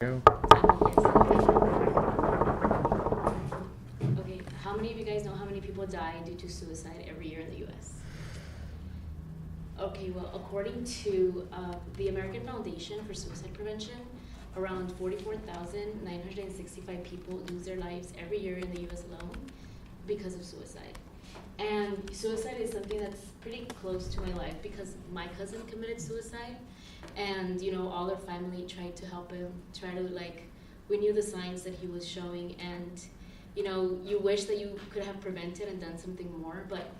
You? Okay, how many of you guys know how many people die due to suicide every year in the US? Okay, well, according to the American Foundation for Suicide Prevention, around 44,965 people lose their lives every year in the US alone because of suicide. And suicide is something that's pretty close to my life because my cousin committed suicide, and all our family tried to help him, we knew the signs that he was showing, and you wish that you could have prevented and done something more, but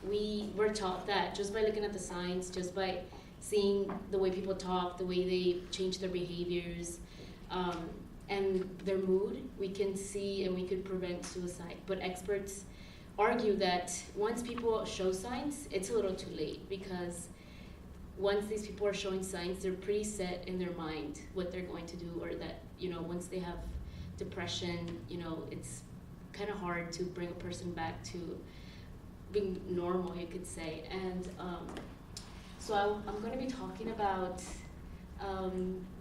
we were taught that just by looking at the signs, just by seeing the way people talk, the way they change their behaviors, and their mood, we can see and we could prevent suicide. But experts argue that once people show signs, it's a little too late, because once these people are showing signs, they're pretty set in their mind what they're going to do, or that once they have depression, it's kind of hard to bring a person back to being normal, you could say. And so I'm going to be talking about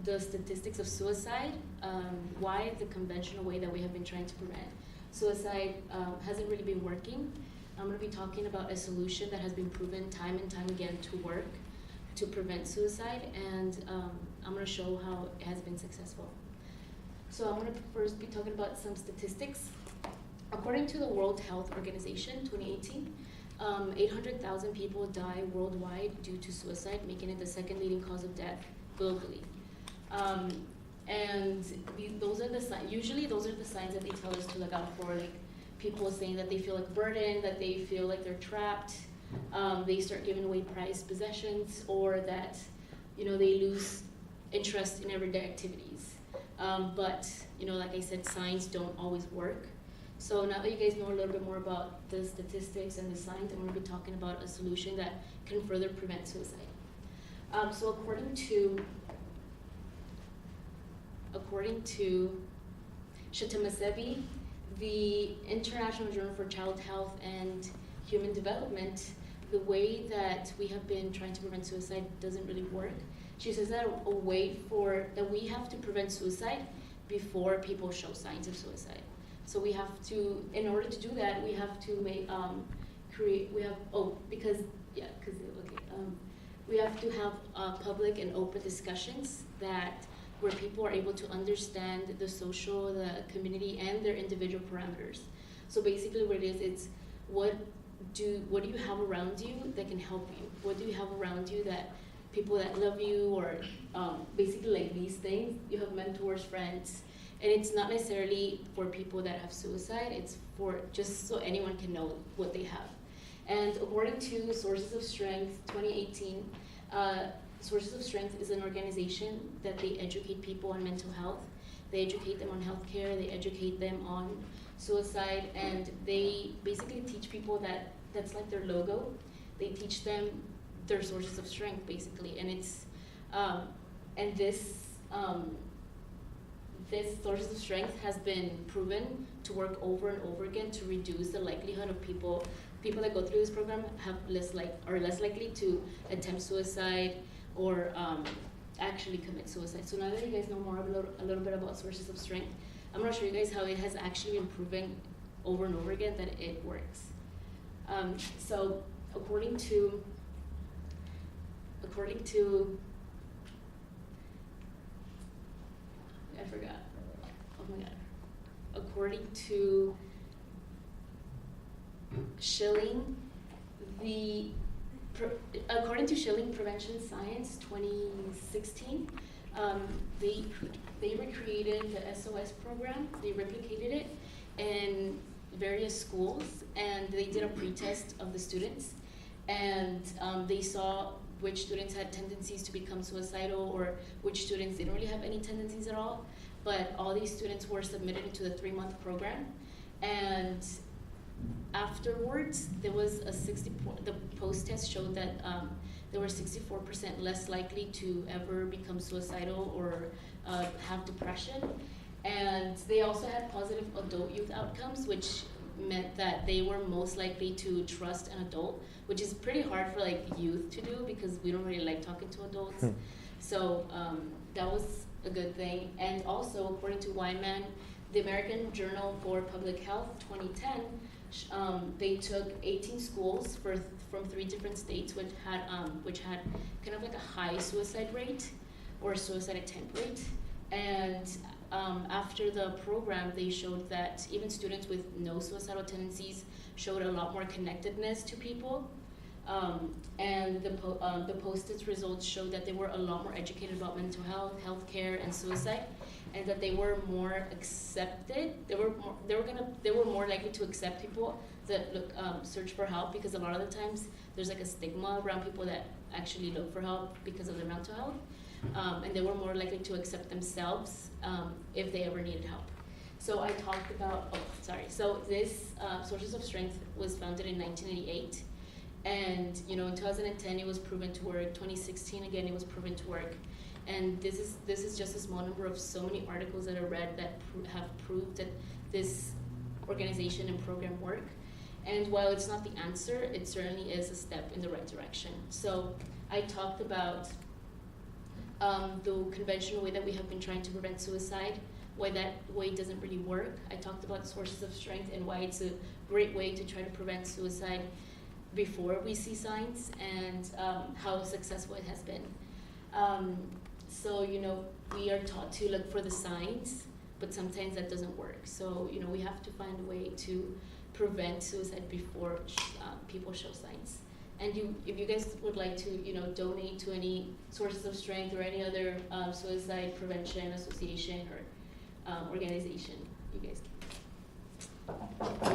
the statistics of suicide, why the conventional way that we have been trying to prevent suicide hasn't really been working. I'm going to be talking about a solution that has been proven time and time again to work to prevent suicide, and I'm going to show how it has been successful. So I'm going to first be talking about some statistics. According to the World Health Organization, 2018, 800,000 people die worldwide due to suicide, making it the second leading cause of death globally. And those are the signs. Usually, those are the signs that they tell us to look out for, like people saying that they feel like burdened, that they feel like they're trapped. They start giving away prized possessions, or that they lose interest in everyday activities. But like I said, signs don't always work. So now that you guys know a little bit more about the statistics and the signs, I'm going to be talking about a solution that can further prevent suicide. So according to Shatamasevi, the International Journal for Child Health and Human Development, the way that we have been trying to prevent suicide doesn't really work. She says that that we have to prevent suicide before people show signs of suicide. So we have to, in order to do that, we have to we have to have public and open discussions where people are able to understand the social, the community, and their individual parameters. So basically what it is, it's what do you have around you that can help you? What do you have around you that people that love you, or basically like these things? You have mentors, friends, and it's not necessarily for people that have suicide, it's for just so anyone can know what they have. And according to Sources of Strength 2018, Sources of Strength is an organization that they educate people on mental health, they educate them on healthcare, they educate them on suicide, and they basically teach people that's like their logo. They teach them their sources of strength, basically, and it's this sources of strength has been proven to work over and over again to reduce the likelihood of people that go through this program are less likely to attempt suicide or actually commit suicide. So now that you guys know more a little bit about sources of strength, I'm going to show you guys how it has actually been proven over and over again that it works. So according to I forgot. Oh my God. According to Schilling, according to Schilling Prevention Science 2016, they recreated the SOS program. They replicated it in various schools, and they did a pretest of the students, and they saw which students had tendencies to become suicidal, or which students didn't really have any tendencies at all. But all these students were submitted into the 3-month program, and afterwards there was the post-test showed that they were 64% less likely to ever become suicidal or have depression. And they also had positive adult youth outcomes, which meant that they were most likely to trust an adult, which is pretty hard for youth to do because we don't really like talking to adults. So that was a good thing. And also, according to Wyman, the American Journal for Public Health 2010, they took 18 schools from 3 different states which had kind of like a high suicide rate or suicide attempt rate. And after the program, they showed that even students with no suicidal tendencies showed a lot more connectedness to people. And the posted results showed that they were a lot more educated about mental health, healthcare, and suicide, and that they were more accepted. They were more likely to accept people that search for help, because a lot of the times there's like a stigma around people that actually look for help because of their mental health, and they were more likely to accept themselves if they ever needed help. So I talked about, so this Sources of Strength was founded in 1988. And in 2010 it was proven to work. 2016 again it was proven to work. And this is just a small number of so many articles that I read that have proved that this organization and program work. And while it's not the answer, it certainly is a step in the right direction. So I talked about the conventional way that we have been trying to prevent suicide, why that way doesn't really work. I talked about Sources of Strength and why it's a great way to try to prevent suicide before we see signs, and how successful it has been. So we are taught to look for the signs, but sometimes that doesn't work. So we have to find a way to prevent suicide before people show signs. And if you guys would like to donate to any Sources of Strength or any other suicide prevention association or organization, you guys can.